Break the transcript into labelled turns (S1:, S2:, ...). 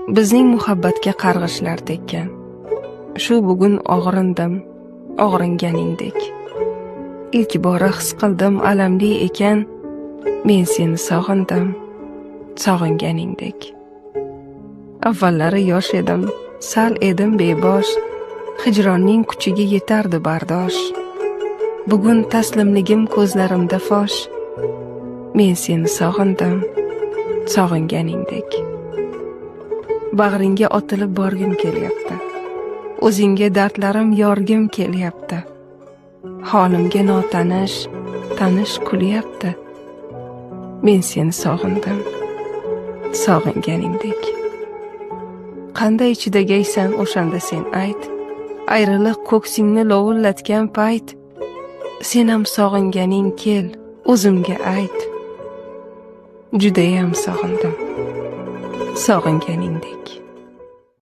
S1: Bizning muhabbatga qarg'ishlar tekkan. Shu bugun og'ringaningdek. İlk bora his qildim alamli ekan, men seni sog'indim, sog'inganingdek. Avvallari yosh edim, sal edim bebosh, hijronning kuchiga yetardi bardosh. Bugun taslimligim ko'zlarimda fosh, men seni sog'indim, sog'inganingdek. Bag'ringga otilib borgim kelyapti. O'zingga dardlarim yorgim kelyapti. Holimga notanish, tanish kulyapti. Men seni sog'indim, sog'inganingdek. Qanday chidagaysan o'shanda sen ayt. Ayriliq ko'ksingni lovullatgan payt, sen ham sog'inganing kel, o'zimga ayt. Judayam sog'indim, sog'inganingdek.